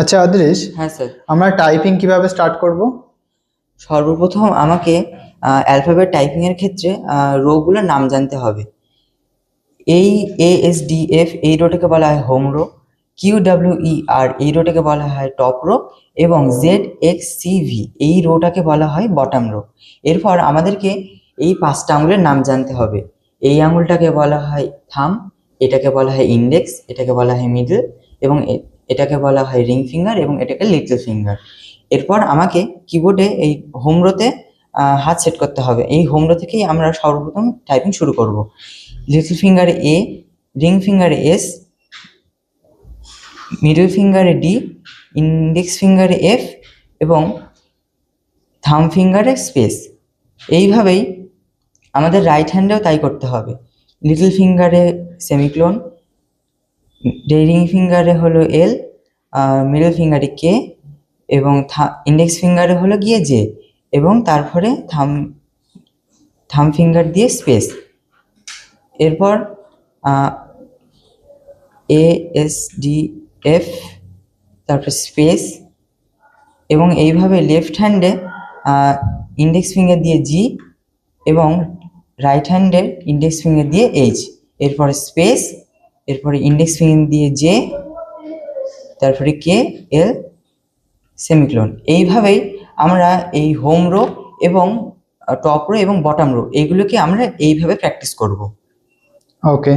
আচ্ছা অদ্রিশ, হ্যাঁ স্যার। আমরা টাইপিং কিভাবে স্টার্ট করব? সর্বপ্রথম আমাকে অ্যালফাবেট টাইপিং এর ক্ষেত্রে রোগুলোর নাম জানতে হবে। এই ASDF এই রোটাকে বলা হয় হোম রো, QWER এই রোটাকে বলা হয় টপ রো, এবং ZXCV এই রোটাকে বলা হয় বটম রো। এরপর আমাদেরকে এই 5টা আঙুলের নাম জানতে হবে। এই আঙুলটাকে বলা হয় থাম, এটাকে বলা হয় ইন্ডেক্স, এটাকে বলা হয় মিডল, এবং এটাকে বলা হয় রিং ফিঙ্গার, এবং এটাকে লিটল ফিঙ্গার। এরপর আমাকে কিবোর্ডে এই হোম রোতে হাত সেট করতে হবে। এই হোম রো থেকেই আমরা সর্বপ্রথম টাইপিং শুরু করব। লিটল ফিঙ্গারে এ, রিং ফিঙ্গারে এস, মিডল ফিঙ্গারে ডি, ইন্ডেক্স ফিঙ্গারে এফ, এবং থাম ফিঙ্গারে স্পেস। এইভাবেই আমাদের রাইট হ্যান্ডেও তাই করতে হবে। লিটল ফিঙ্গারে সেমিক্লোন, রিং ফিঙ্গারে হলো এল, মিডল ফিঙ্গারে কে, এবং ইন্ডেক্স ফিঙ্গারে হলো গিয়ে জে, এবং তারপরে থাম ফিঙ্গার দিয়ে স্পেস। এরপর ASDF, তারপর স্পেস, এবং এইভাবে লেফট হ্যান্ডে ইন্ডেক্স ফিঙ্গার দিয়ে জি, এবং রাইট হ্যান্ডের ইন্ডেক্স ফিঙ্গার দিয়ে এইচ, এরপরে স্পেস, এরপরে ইন্ডেক্স ফিঙ্গার দিয়ে জে, তারপরে কে, এল, সেমিক্লোন। এইভাবেই আমরা এই হোম রো এবং টপ রো এবং বটম রো এইগুলোকে আমরা এইভাবে প্র্যাকটিস করব। ওকে।